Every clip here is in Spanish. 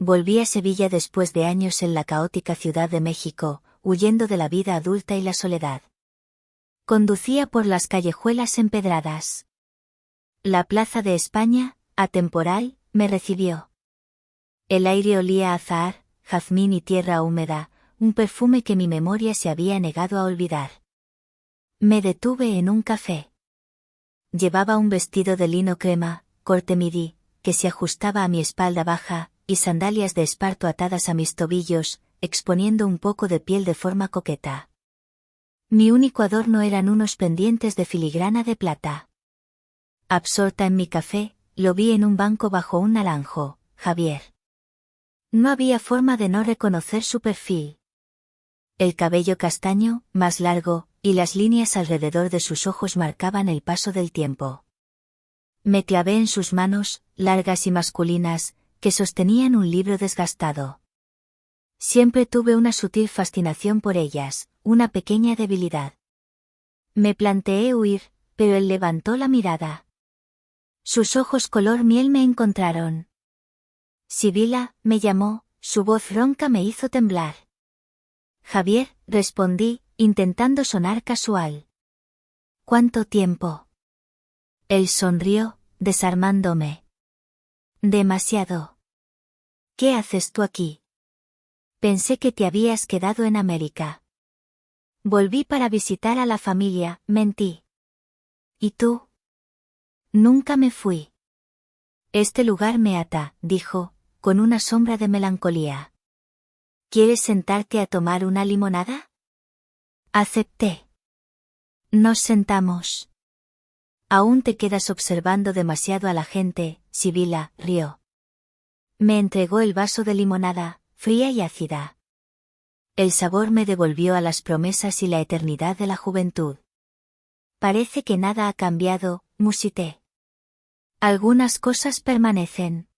Volví a Sevilla después de años en la caótica Ciudad de México, huyendo de la vida adulta y la soledad. Conducía por las callejuelas empedradas. La Plaza de España, atemporal, me recibió. El aire olía a azahar, jazmín y tierra húmeda, un perfume que mi memoria se había negado a olvidar. Me detuve en un café. Llevaba un vestido de lino crema, corte midi, que se ajustaba a mi espalda baja, y sandalias de esparto atadas a mis tobillos, exponiendo un poco de piel de forma coqueta. Mi único adorno eran unos pendientes de filigrana de plata. Absorta en mi café, lo vi en un banco bajo un naranjo, Javier. No había forma de no reconocer su perfil. El cabello castaño, más largo, y las líneas alrededor de sus ojos marcaban el paso del tiempo. Me clavé en sus manos, largas y masculinas, que sostenían un libro desgastado. Siempre tuve una sutil fascinación por ellas, una pequeña debilidad. Me planteé huir, pero él levantó la mirada. Sus ojos color miel me encontraron. Sibila, me llamó, su voz ronca me hizo temblar. Javier, respondí, intentando sonar casual. ¿Cuánto tiempo? Él sonrió, desarmándome. Demasiado. ¿Qué haces tú aquí? Pensé que te habías quedado en América. Volví para visitar a la familia, mentí. ¿Y tú? Nunca me fui. Este lugar me ata, dijo, con una sombra de melancolía. ¿Quieres sentarte a tomar una limonada? Acepté. Nos sentamos. Aún te quedas observando demasiado a la gente, Sibila, rió. Me entregó el vaso de limonada, fría y ácida. El sabor me devolvió a las promesas y la eternidad de la juventud. Parece que nada ha cambiado, musité. Algunas cosas permanecen.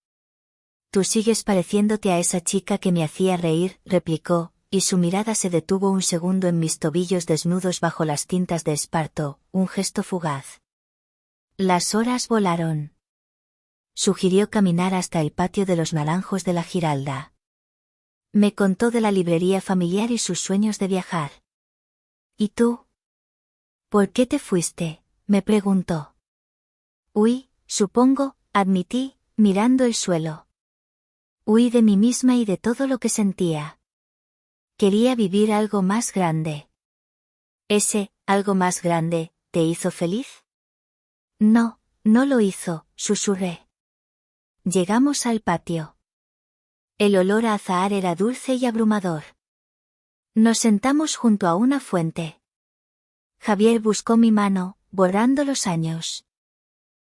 Tú sigues pareciéndote a esa chica que me hacía reír, replicó, y su mirada se detuvo un segundo en mis tobillos desnudos bajo las tintas de esparto, un gesto fugaz. Las horas volaron. Sugirió caminar hasta el patio de los naranjos de la Giralda. Me contó de la librería familiar y sus sueños de viajar. ¿Y tú? ¿Por qué te fuiste?, me preguntó. Huí, supongo, admití, mirando el suelo. Huí de mí misma y de todo lo que sentía. Quería vivir algo más grande. ¿Ese, algo más grande, te hizo feliz? No, no lo hizo, susurré. Llegamos al patio. El olor a azahar era dulce y abrumador. Nos sentamos junto a una fuente. Javier buscó mi mano, borrando los años.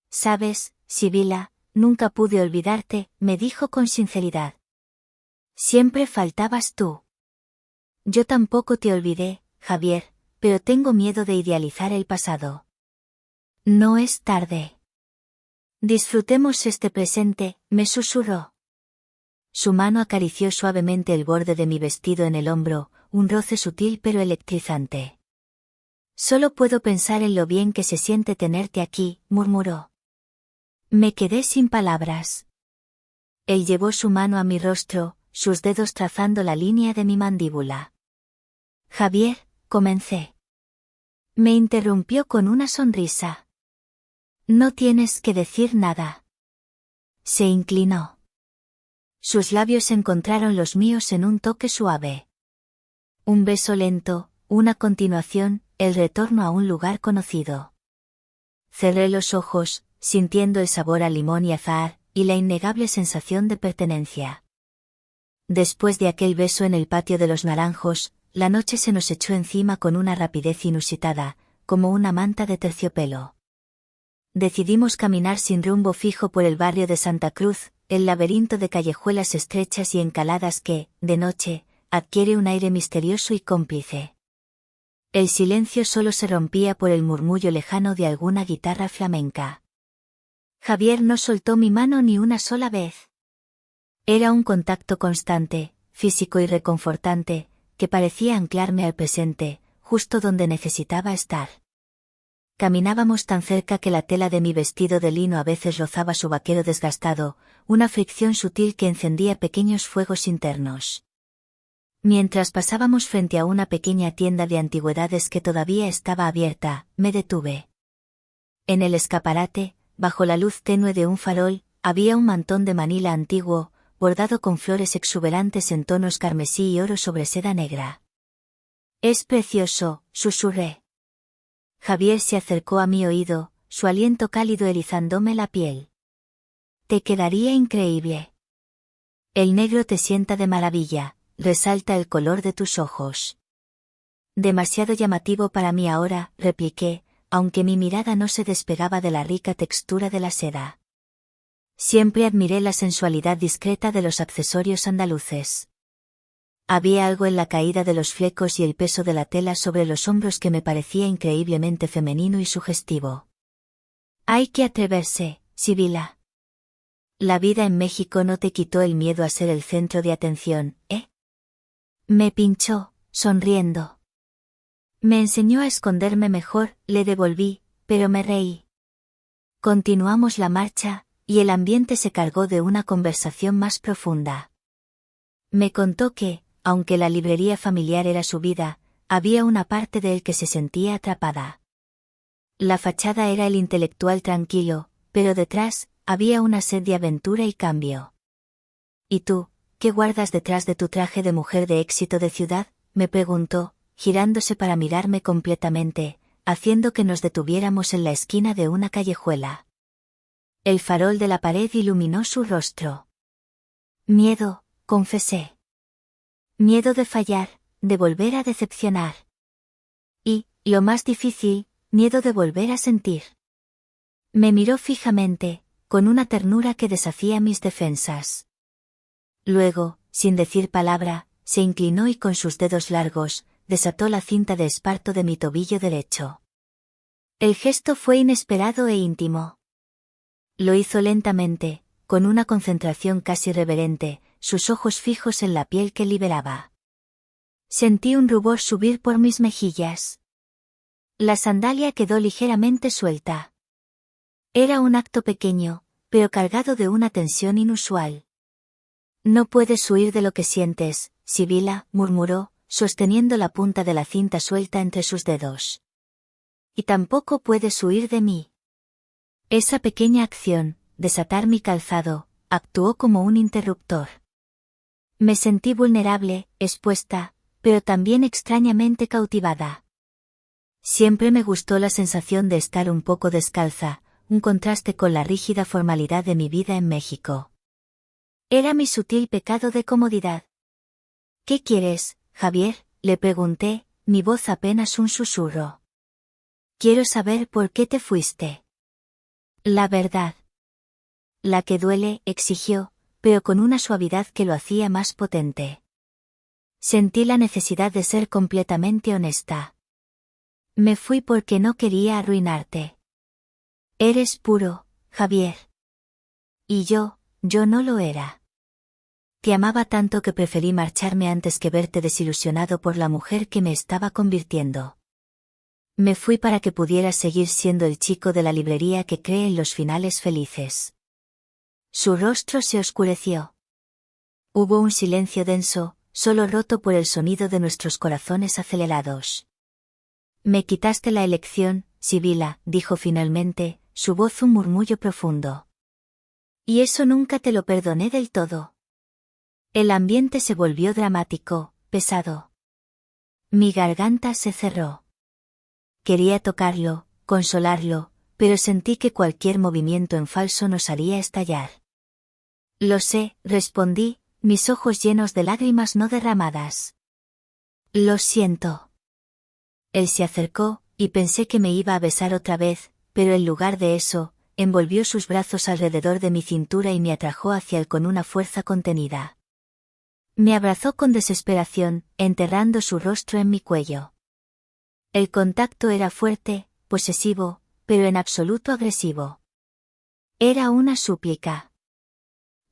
Sabes, Sibila, nunca pude olvidarte, me dijo con sinceridad. Siempre faltabas tú. Yo tampoco te olvidé, Javier, pero tengo miedo de idealizar el pasado. No es tarde. Disfrutemos este presente, me susurró. Su mano acarició suavemente el borde de mi vestido en el hombro, un roce sutil pero electrizante. Solo puedo pensar en lo bien que se siente tenerte aquí, murmuró. Me quedé sin palabras. Él llevó su mano a mi rostro, sus dedos trazando la línea de mi mandíbula. Javier, comencé. Me interrumpió con una sonrisa. No tienes que decir nada. Se inclinó. Sus labios encontraron los míos en un toque suave. Un beso lento, una continuación, el retorno a un lugar conocido. Cerré los ojos, sintiendo el sabor a limón y azahar, y la innegable sensación de pertenencia. Después de aquel beso en el patio de los naranjos, la noche se nos echó encima con una rapidez inusitada, como una manta de terciopelo. Decidimos caminar sin rumbo fijo por el barrio de Santa Cruz, el laberinto de callejuelas estrechas y encaladas que, de noche, adquiere un aire misterioso y cómplice. El silencio solo se rompía por el murmullo lejano de alguna guitarra flamenca. Javier no soltó mi mano ni una sola vez. Era un contacto constante, físico y reconfortante, que parecía anclarme al presente, justo donde necesitaba estar. Caminábamos tan cerca que la tela de mi vestido de lino a veces rozaba su vaquero desgastado, una fricción sutil que encendía pequeños fuegos internos. Mientras pasábamos frente a una pequeña tienda de antigüedades que todavía estaba abierta, me detuve. En el escaparate, bajo la luz tenue de un farol, había un mantón de Manila antiguo, bordado con flores exuberantes en tonos carmesí y oro sobre seda negra. «Es precioso», susurré. Javier se acercó a mi oído, su aliento cálido erizándome la piel. «Te quedaría increíble. El negro te sienta de maravilla, resalta el color de tus ojos». «Demasiado llamativo para mí ahora», repliqué, aunque mi mirada no se despegaba de la rica textura de la seda. Siempre admiré la sensualidad discreta de los accesorios andaluces. Había algo en la caída de los flecos y el peso de la tela sobre los hombros que me parecía increíblemente femenino y sugestivo. «Hay que atreverse, Sibila. La vida en México no te quitó el miedo a ser el centro de atención, ¿eh?» Me pinchó, sonriendo. «Me enseñó a esconderme mejor», le devolví, pero me reí. Continuamos la marcha, y el ambiente se cargó de una conversación más profunda. Me contó que, aunque la librería familiar era su vida, había una parte de él que se sentía atrapada. La fachada era el intelectual tranquilo, pero detrás, había una sed de aventura y cambio. «¿Y tú, qué guardas detrás de tu traje de mujer de éxito de ciudad?», me preguntó, girándose para mirarme completamente, haciendo que nos detuviéramos en la esquina de una callejuela. El farol de la pared iluminó su rostro. «Miedo», confesé. «Miedo de fallar, de volver a decepcionar. Y, lo más difícil, miedo de volver a sentir». Me miró fijamente, con una ternura que deshacía mis defensas. Luego, sin decir palabra, se inclinó y con sus dedos largos, desató la cinta de esparto de mi tobillo derecho. El gesto fue inesperado e íntimo. Lo hizo lentamente, con una concentración casi reverente, sus ojos fijos en la piel que liberaba. Sentí un rubor subir por mis mejillas. La sandalia quedó ligeramente suelta. Era un acto pequeño, pero cargado de una tensión inusual. «No puedes huir de lo que sientes, Sibila», murmuró, sosteniendo la punta de la cinta suelta entre sus dedos. «Y tampoco puedes huir de mí». Esa pequeña acción, desatar mi calzado, actuó como un interruptor. Me sentí vulnerable, expuesta, pero también extrañamente cautivada. Siempre me gustó la sensación de estar un poco descalza, un contraste con la rígida formalidad de mi vida en México. Era mi sutil pecado de comodidad. «¿Qué quieres, Javier?», le pregunté, mi voz apenas un susurro. «Quiero saber por qué te fuiste». «La verdad». «La que duele», exigió, pero con una suavidad que lo hacía más potente. Sentí la necesidad de ser completamente honesta. «Me fui porque no quería arruinarte». «Eres puro, Javier». «Y yo no lo era. Te amaba tanto que preferí marcharme antes que verte desilusionado por la mujer que me estaba convirtiendo. Me fui para que pudieras seguir siendo el chico de la librería que cree en los finales felices». Su rostro se oscureció. Hubo un silencio denso, solo roto por el sonido de nuestros corazones acelerados. «Me quitaste la elección, Sibila», dijo finalmente, su voz un murmullo profundo. «Y eso nunca te lo perdoné del todo». El ambiente se volvió dramático, pesado. Mi garganta se cerró. Quería tocarlo, consolarlo, pero sentí que cualquier movimiento en falso nos haría estallar. «Lo sé», respondí, mis ojos llenos de lágrimas no derramadas. «Lo siento». Él se acercó, y pensé que me iba a besar otra vez, pero en lugar de eso, envolvió sus brazos alrededor de mi cintura y me atrajo hacia él con una fuerza contenida. Me abrazó con desesperación, enterrando su rostro en mi cuello. El contacto era fuerte, posesivo, pero en absoluto agresivo. Era una súplica.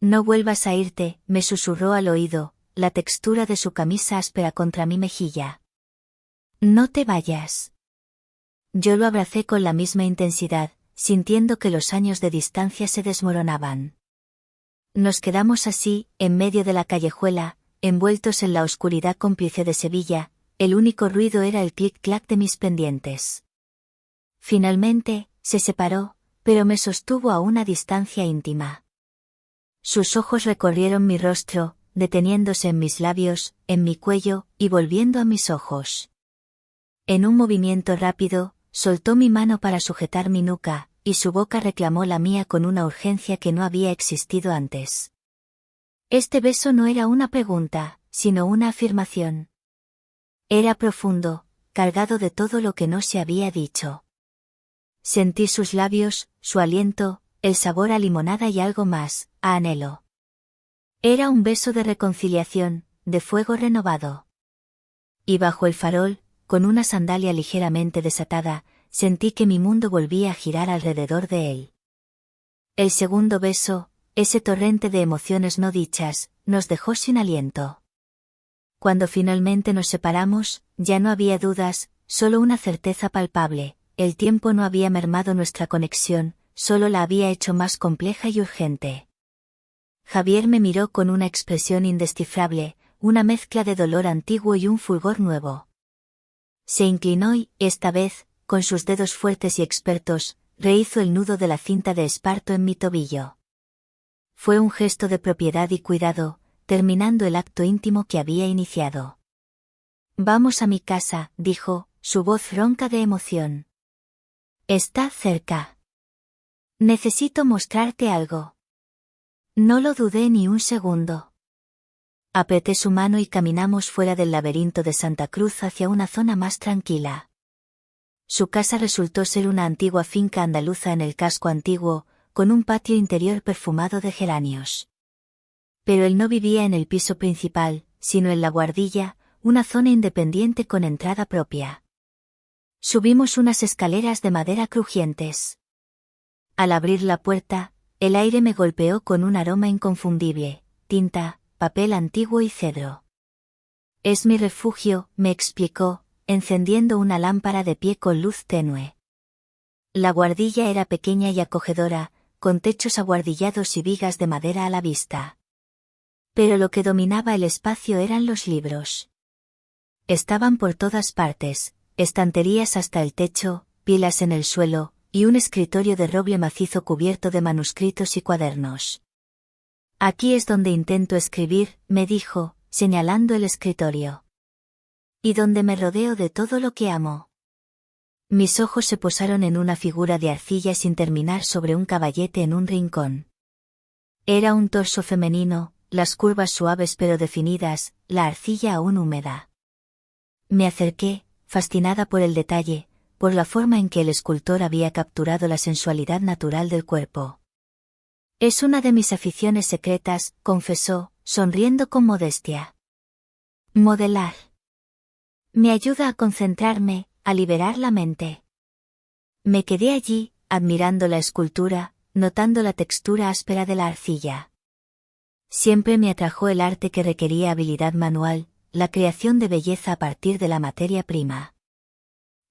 «No vuelvas a irte», me susurró al oído, la textura de su camisa áspera contra mi mejilla. «No te vayas». Yo lo abracé con la misma intensidad, sintiendo que los años de distancia se desmoronaban. Nos quedamos así, en medio de la callejuela, envueltos en la oscuridad cómplice de Sevilla. El único ruido era el clic-clac de mis pendientes. Finalmente, se separó, pero me sostuvo a una distancia íntima. Sus ojos recorrieron mi rostro, deteniéndose en mis labios, en mi cuello, y volviendo a mis ojos. En un movimiento rápido, soltó mi mano para sujetar mi nuca, y su boca reclamó la mía con una urgencia que no había existido antes. Este beso no era una pregunta, sino una afirmación. Era profundo, cargado de todo lo que no se había dicho. Sentí sus labios, su aliento, el sabor a limonada y algo más, a anhelo. Era un beso de reconciliación, de fuego renovado. Y bajo el farol, con una sandalia ligeramente desatada, sentí que mi mundo volvía a girar alrededor de él. El segundo beso, ese torrente de emociones no dichas, nos dejó sin aliento. Cuando finalmente nos separamos, ya no había dudas, solo una certeza palpable: el tiempo no había mermado nuestra conexión, solo la había hecho más compleja y urgente. Javier me miró con una expresión indescifrable, una mezcla de dolor antiguo y un fulgor nuevo. Se inclinó y, esta vez, con sus dedos fuertes y expertos, rehizo el nudo de la cinta de esparto en mi tobillo. Fue un gesto de propiedad y cuidado, terminando el acto íntimo que había iniciado. «Vamos a mi casa», dijo, su voz ronca de emoción. «Está cerca. Necesito mostrarte algo». No lo dudé ni un segundo. Apreté su mano y caminamos fuera del laberinto de Santa Cruz hacia una zona más tranquila. Su casa resultó ser una antigua finca andaluza en el casco antiguo, con un patio interior perfumado de geranios. Pero él no vivía en el piso principal, sino en la buhardilla, una zona independiente con entrada propia. Subimos unas escaleras de madera crujientes. Al abrir la puerta, el aire me golpeó con un aroma inconfundible: tinta, papel antiguo y cedro. «Es mi refugio», me explicó, encendiendo una lámpara de pie con luz tenue. La buhardilla era pequeña y acogedora, con techos abuhardillados y vigas de madera a la vista. Pero lo que dominaba el espacio eran los libros. Estaban por todas partes, estanterías hasta el techo, pilas en el suelo, y un escritorio de roble macizo cubierto de manuscritos y cuadernos. «Aquí es donde intento escribir», me dijo, señalando el escritorio. «Y donde me rodeo de todo lo que amo». Mis ojos se posaron en una figura de arcilla sin terminar sobre un caballete en un rincón. Era un torso femenino, las curvas suaves pero definidas, la arcilla aún húmeda. Me acerqué, fascinada por el detalle, por la forma en que el escultor había capturado la sensualidad natural del cuerpo. «Es una de mis aficiones secretas», confesó, sonriendo con modestia. «Modelar. Me ayuda a concentrarme, a liberar la mente». Me quedé allí, admirando la escultura, notando la textura áspera de la arcilla. Siempre me atrajo el arte que requería habilidad manual, la creación de belleza a partir de la materia prima.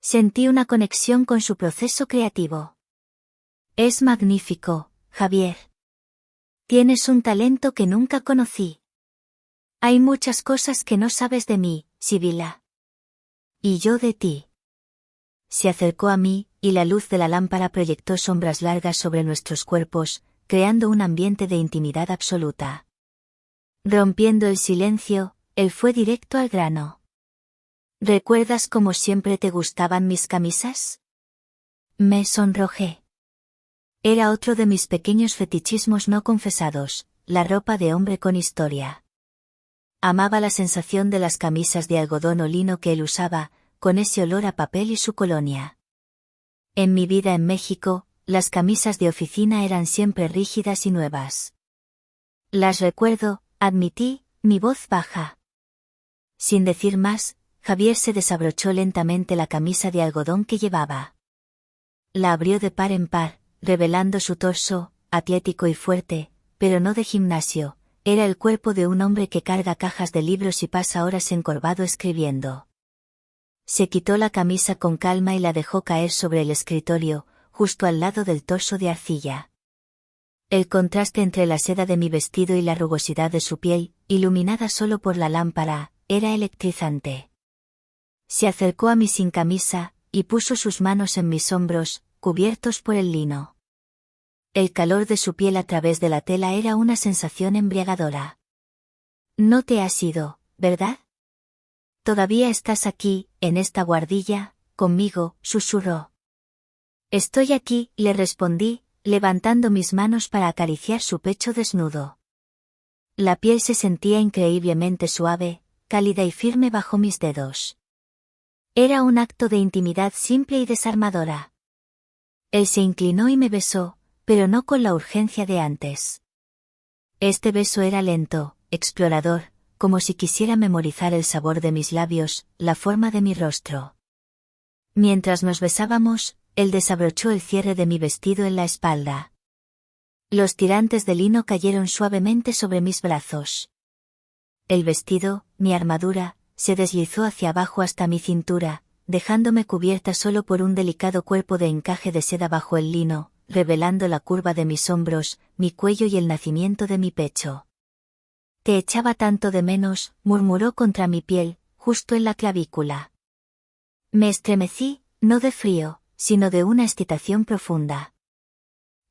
Sentí una conexión con su proceso creativo. «Es magnífico, Javier. Tienes un talento que nunca conocí. Hay muchas cosas que no sabes de mí, Sibila. Y yo de ti». Se acercó a mí, y la luz de la lámpara proyectó sombras largas sobre nuestros cuerpos, creando un ambiente de intimidad absoluta. Rompiendo el silencio, él fue directo al grano. «¿Recuerdas cómo siempre te gustaban mis camisas?». Me sonrojé. Era otro de mis pequeños fetichismos no confesados, la ropa de hombre con historia. Amaba la sensación de las camisas de algodón o lino que él usaba, con ese olor a papel y su colonia. En mi vida en México, las camisas de oficina eran siempre rígidas y nuevas. «Las recuerdo», admití, mi voz baja. Sin decir más, Javier se desabrochó lentamente la camisa de algodón que llevaba. La abrió de par en par, revelando su torso, atlético y fuerte, pero no de gimnasio. Era el cuerpo de un hombre que carga cajas de libros y pasa horas encorvado escribiendo. Se quitó la camisa con calma y la dejó caer sobre el escritorio, justo al lado del torso de arcilla. El contraste entre la seda de mi vestido y la rugosidad de su piel, iluminada solo por la lámpara, era electrizante. Se acercó a mí sin camisa, y puso sus manos en mis hombros, cubiertos por el lino. El calor de su piel a través de la tela era una sensación embriagadora. No te has ido, ¿verdad? Todavía estás aquí, en esta guardilla, conmigo, susurró. Estoy aquí, le respondí, levantando mis manos para acariciar su pecho desnudo. La piel se sentía increíblemente suave, cálida y firme bajo mis dedos. Era un acto de intimidad simple y desarmadora. Él se inclinó y me besó, pero no con la urgencia de antes. Este beso era lento, explorador, como si quisiera memorizar el sabor de mis labios, la forma de mi rostro. Mientras nos besábamos, él desabrochó el cierre de mi vestido en la espalda. Los tirantes de lino cayeron suavemente sobre mis brazos. El vestido, mi armadura, se deslizó hacia abajo hasta mi cintura, dejándome cubierta solo por un delicado cuerpo de encaje de seda bajo el lino, revelando la curva de mis hombros, mi cuello y el nacimiento de mi pecho. Te echaba tanto de menos, murmuró contra mi piel, justo en la clavícula. Me estremecí, no de frío, sino de una excitación profunda.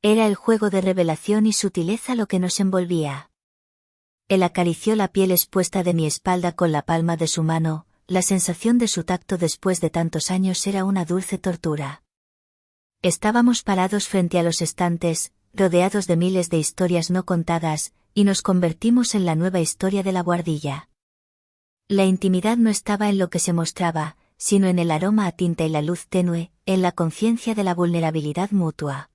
Era el juego de revelación y sutileza lo que nos envolvía. Él acarició la piel expuesta de mi espalda con la palma de su mano, la sensación de su tacto después de tantos años era una dulce tortura. Estábamos parados frente a los estantes, rodeados de miles de historias no contadas, y nos convertimos en la nueva historia de la guardilla. La intimidad no estaba en lo que se mostraba, sino en el aroma a tinta y la luz tenue, en la conciencia de la vulnerabilidad mutua.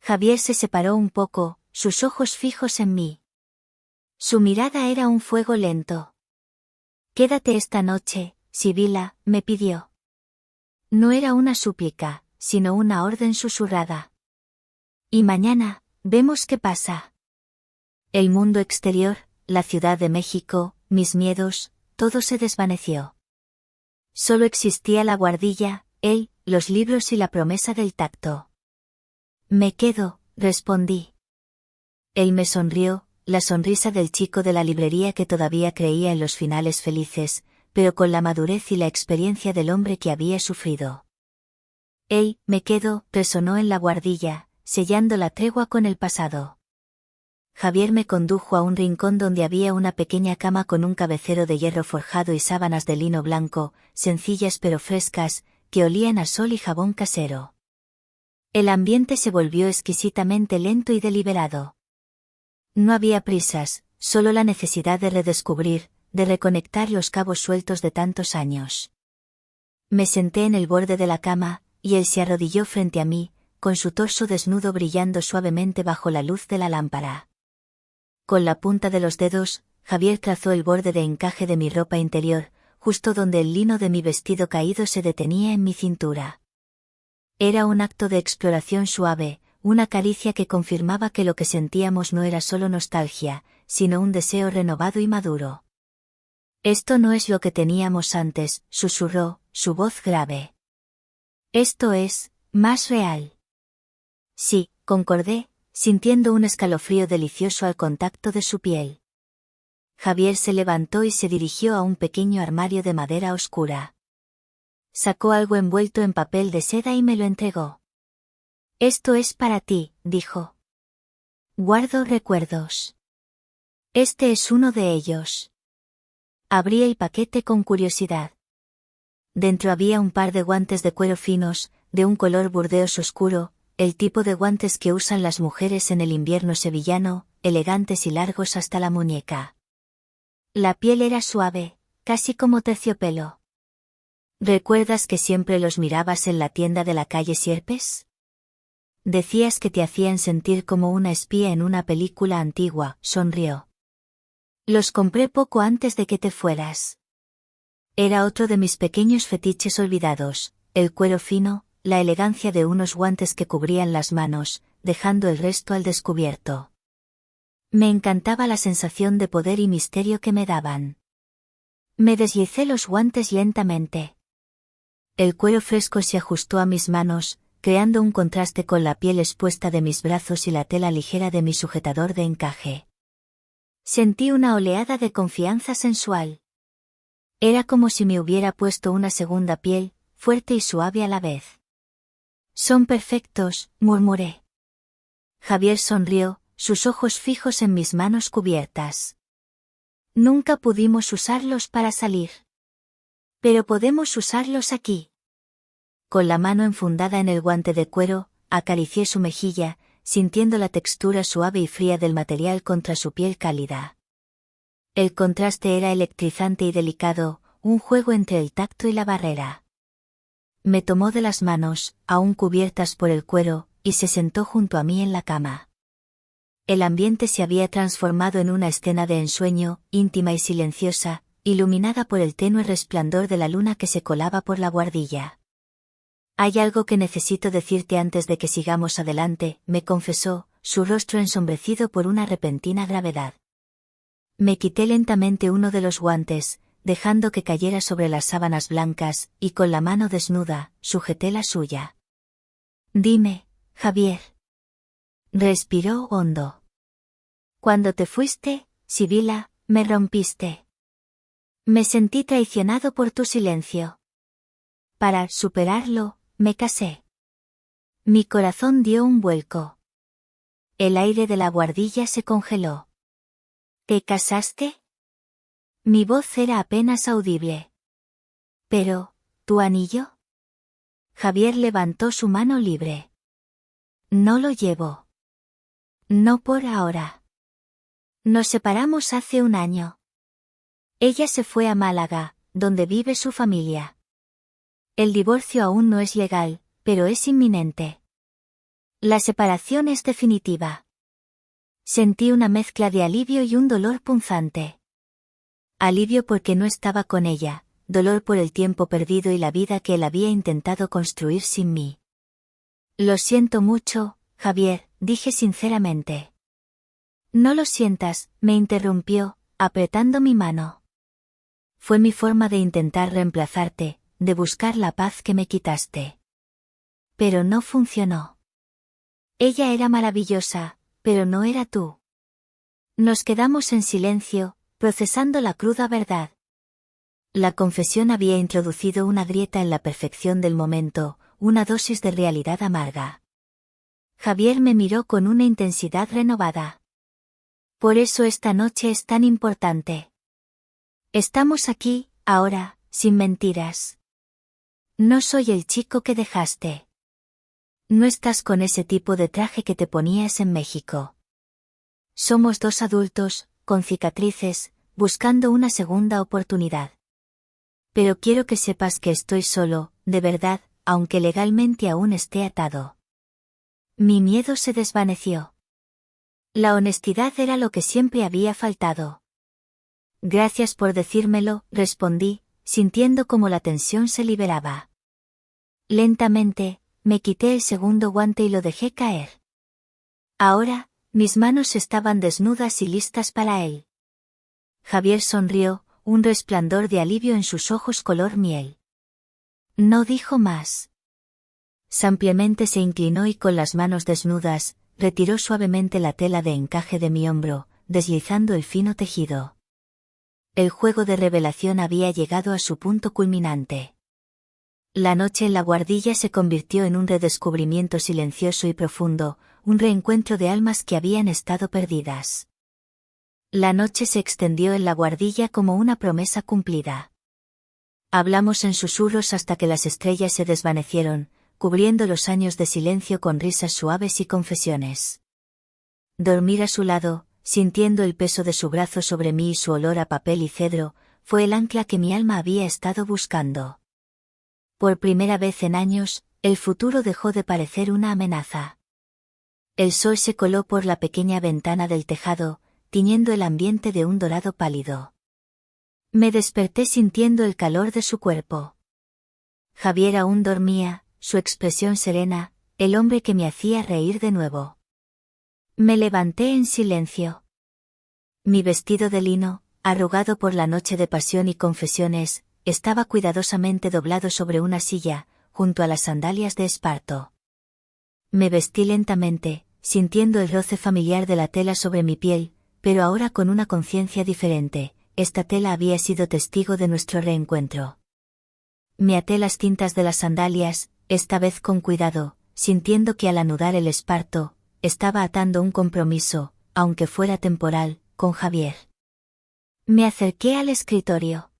Javier se separó un poco, sus ojos fijos en mí. Su mirada era un fuego lento. Quédate esta noche, Sibila, me pidió. No era una súplica, sino una orden susurrada. Y mañana, vemos qué pasa. El mundo exterior, la Ciudad de México, mis miedos, todo se desvaneció. Solo existía la guardilla, él, los libros y la promesa del tacto. Me quedo, respondí. Él me sonrió, la sonrisa del chico de la librería que todavía creía en los finales felices, pero con la madurez y la experiencia del hombre que había sufrido. Él, me quedo, resonó en la guardilla, sellando la tregua con el pasado. Javier me condujo a un rincón donde había una pequeña cama con un cabecero de hierro forjado y sábanas de lino blanco, sencillas pero frescas, que olían a sol y jabón casero. El ambiente se volvió exquisitamente lento y deliberado. No había prisas, solo la necesidad de redescubrir, de reconectar los cabos sueltos de tantos años. Me senté en el borde de la cama, y él se arrodilló frente a mí, con su torso desnudo brillando suavemente bajo la luz de la lámpara. Con la punta de los dedos, Javier trazó el borde de encaje de mi ropa interior, justo donde el lino de mi vestido caído se detenía en mi cintura. Era un acto de exploración suave, una caricia que confirmaba que lo que sentíamos no era solo nostalgia, sino un deseo renovado y maduro. Esto no es lo que teníamos antes, susurró, su voz grave. Esto es, más real. Sí, concordé, sintiendo un escalofrío delicioso al contacto de su piel. Javier se levantó y se dirigió a un pequeño armario de madera oscura. Sacó algo envuelto en papel de seda y me lo entregó. Esto es para ti, dijo. Guardo recuerdos. Este es uno de ellos. Abrí el paquete con curiosidad. Dentro había un par de guantes de cuero finos, de un color burdeos oscuro, el tipo de guantes que usan las mujeres en el invierno sevillano, elegantes y largos hasta la muñeca. La piel era suave, casi como terciopelo. ¿Recuerdas que siempre los mirabas en la tienda de la calle Sierpes? Decías que te hacían sentir como una espía en una película antigua, sonrió. Los compré poco antes de que te fueras. Era otro de mis pequeños fetiches olvidados, el cuero fino, la elegancia de unos guantes que cubrían las manos, dejando el resto al descubierto. Me encantaba la sensación de poder y misterio que me daban. Me deslicé los guantes lentamente. El cuero fresco se ajustó a mis manos, creando un contraste con la piel expuesta de mis brazos y la tela ligera de mi sujetador de encaje. Sentí una oleada de confianza sensual. Era como si me hubiera puesto una segunda piel, fuerte y suave a la vez. «Son perfectos», murmuré. Javier sonrió, sus ojos fijos en mis manos cubiertas. «Nunca pudimos usarlos para salir. Pero podemos usarlos aquí». Con la mano enfundada en el guante de cuero, acaricié su mejilla, sintiendo la textura suave y fría del material contra su piel cálida. El contraste era electrizante y delicado, un juego entre el tacto y la barrera. Me tomó de las manos, aún cubiertas por el cuero, y se sentó junto a mí en la cama. El ambiente se había transformado en una escena de ensueño, íntima y silenciosa, iluminada por el tenue resplandor de la luna que se colaba por la buhardilla. «Hay algo que necesito decirte antes de que sigamos adelante», me confesó, su rostro ensombrecido por una repentina gravedad. Me quité lentamente uno de los guantes, dejando que cayera sobre las sábanas blancas, y con la mano desnuda, sujeté la suya. «Dime, Javier». Respiró hondo. «Cuando te fuiste, Sibila, me rompiste. Me sentí traicionado por tu silencio. Para superarlo, me casé». Mi corazón dio un vuelco. El aire de la buhardilla se congeló. «¿Te casaste?» Mi voz era apenas audible. «Pero, ¿tu anillo?» Javier levantó su mano libre. «No lo llevo. No por ahora. Nos separamos hace un año. Ella se fue a Málaga, donde vive su familia. El divorcio aún no es legal, pero es inminente. La separación es definitiva». Sentí una mezcla de alivio y un dolor punzante. Alivio porque no estaba con ella, dolor por el tiempo perdido y la vida que él había intentado construir sin mí. «Lo siento mucho, Javier», dije sinceramente. «No lo sientas», me interrumpió, apretando mi mano. «Fue mi forma de intentar reemplazarte, de buscar la paz que me quitaste. Pero no funcionó. Ella era maravillosa, pero no era tú». Nos quedamos en silencio, procesando la cruda verdad. La confesión había introducido una grieta en la perfección del momento, una dosis de realidad amarga. Javier me miró con una intensidad renovada. «Por eso esta noche es tan importante. Estamos aquí, ahora, sin mentiras. No soy el chico que dejaste. No estás con ese tipo de traje que te ponías en México. Somos dos adultos, con cicatrices, buscando una segunda oportunidad. Pero quiero que sepas que estoy solo, de verdad, aunque legalmente aún esté atado». Mi miedo se desvaneció. La honestidad era lo que siempre había faltado. «Gracias por decírmelo», respondí, sintiendo como la tensión se liberaba. Lentamente, me quité el segundo guante y lo dejé caer. Ahora, mis manos estaban desnudas y listas para él. Javier sonrió, un resplandor de alivio en sus ojos color miel. No dijo más. Simplemente se inclinó y con las manos desnudas, retiró suavemente la tela de encaje de mi hombro, deslizando el fino tejido. El juego de revelación había llegado a su punto culminante. La noche en la buhardilla se convirtió en un redescubrimiento silencioso y profundo, un reencuentro de almas que habían estado perdidas. La noche se extendió en la buhardilla como una promesa cumplida. Hablamos en susurros hasta que las estrellas se desvanecieron, cubriendo los años de silencio con risas suaves y confesiones. Dormir a su lado, sintiendo el peso de su brazo sobre mí y su olor a papel y cedro, fue el ancla que mi alma había estado buscando. Por primera vez en años, el futuro dejó de parecer una amenaza. El sol se coló por la pequeña ventana del tejado, tiñendo el ambiente de un dorado pálido. Me desperté sintiendo el calor de su cuerpo. Javier aún dormía, su expresión serena, el hombre que me hacía reír de nuevo. Me levanté en silencio. Mi vestido de lino, arrugado por la noche de pasión y confesiones, estaba cuidadosamente doblado sobre una silla, junto a las sandalias de esparto. Me vestí lentamente, sintiendo el roce familiar de la tela sobre mi piel, pero ahora con una conciencia diferente. Esta tela había sido testigo de nuestro reencuentro. Me até las cintas de las sandalias, esta vez con cuidado, sintiendo que al anudar el esparto, estaba atando un compromiso, aunque fuera temporal, con Javier. Me acerqué al escritorio.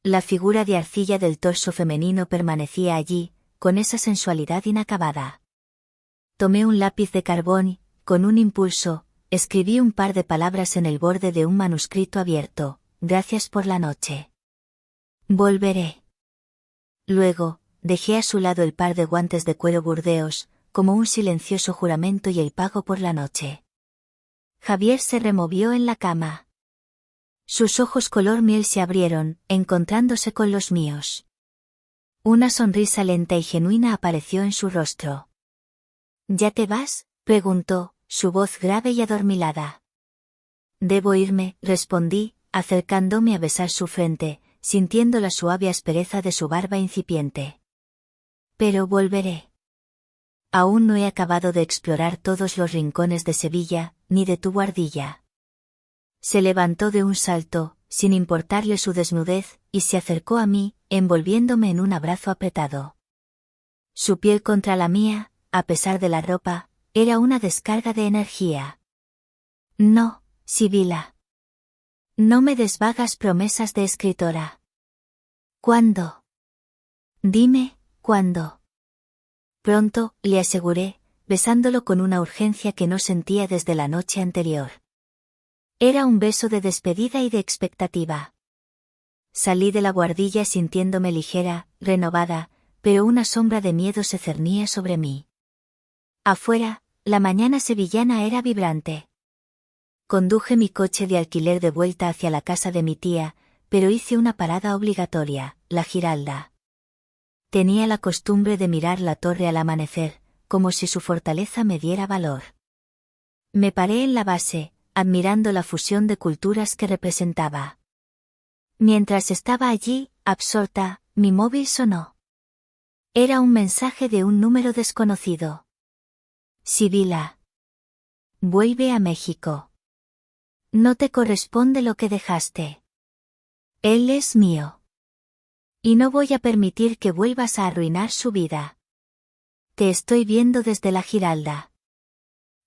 La figura de arcilla del torso femenino permanecía allí, con esa sensualidad inacabada. Tomé un lápiz de carbón y, con un impulso, escribí un par de palabras en el borde de un manuscrito abierto: gracias por la noche. Volveré. Luego, dejé a su lado el par de guantes de cuero burdeos, como un silencioso juramento y el pago por la noche. Javier se removió en la cama. Sus ojos color miel se abrieron, encontrándose con los míos. Una sonrisa lenta y genuina apareció en su rostro. ¿Ya te vas?, preguntó, su voz grave y adormilada. Debo irme, respondí, acercándome a besar su frente, sintiendo la suave aspereza de su barba incipiente. Pero volveré. Aún no he acabado de explorar todos los rincones de Sevilla, ni de tu Guardilla. Se levantó de un salto, sin importarle su desnudez, y se acercó a mí, envolviéndome en un abrazo apretado. Su piel contra la mía, a pesar de la ropa, era una descarga de energía. No, Sibila. No me des vagas promesas de escritora. ¿Cuándo? Dime, ¿cuándo? Pronto, le aseguré, besándolo con una urgencia que no sentía desde la noche anterior. Era un beso de despedida y de expectativa. Salí de la Guardilla sintiéndome ligera, renovada, pero una sombra de miedo se cernía sobre mí. Afuera, la mañana sevillana era vibrante. Conduje mi coche de alquiler de vuelta hacia la casa de mi tía, pero hice una parada obligatoria, la Giralda. Tenía la costumbre de mirar la torre al amanecer, como si su fortaleza me diera valor. Me paré en la base, admirando la fusión de culturas que representaba. Mientras estaba allí, absorta, mi móvil sonó. Era un mensaje de un número desconocido. Sibila. Vuelve a México. No te corresponde lo que dejaste. Él es mío. Y no voy a permitir que vuelvas a arruinar su vida. Te estoy viendo desde la Giralda.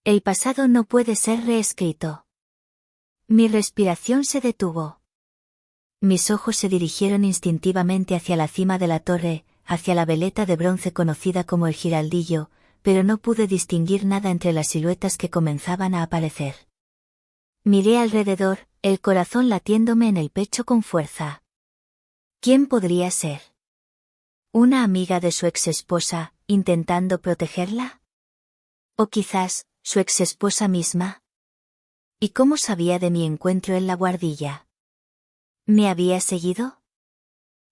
El pasado no puede ser reescrito. Mi respiración se detuvo. Mis ojos se dirigieron instintivamente hacia la cima de la torre, hacia la veleta de bronce conocida como el Giraldillo, pero no pude distinguir nada entre las siluetas que comenzaban a aparecer. Miré alrededor, el corazón latiéndome en el pecho con fuerza. ¿Quién podría ser? ¿Una amiga de su exesposa, intentando protegerla? ¿O quizás, su exesposa misma? ¿Y cómo sabía de mi encuentro en la Guardilla? ¿Me había seguido?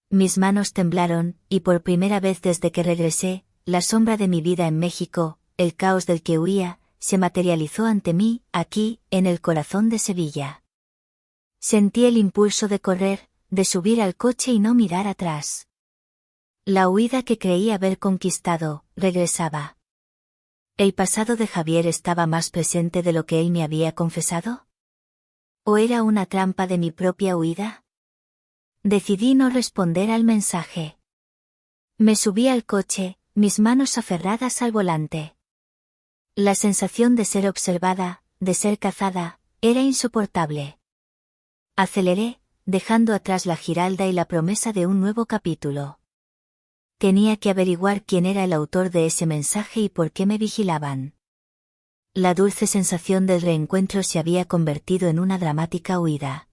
Mis manos temblaron, y por primera vez desde que regresé, la sombra de mi vida en México, el caos del que huía, se materializó ante mí, aquí, en el corazón de Sevilla. Sentí el impulso de correr, de subir al coche y no mirar atrás. La huida que creí haber conquistado, regresaba. ¿El pasado de Javier estaba más presente de lo que él me había confesado? ¿O era una trampa de mi propia huida? Decidí no responder al mensaje. Me subí al coche, mis manos aferradas al volante. La sensación de ser observada, de ser cazada, era insoportable. Aceleré, dejando atrás la Giralda y la promesa de un nuevo capítulo. Tenía que averiguar quién era el autor de ese mensaje y por qué me vigilaban. La dulce sensación del reencuentro se había convertido en una dramática huida.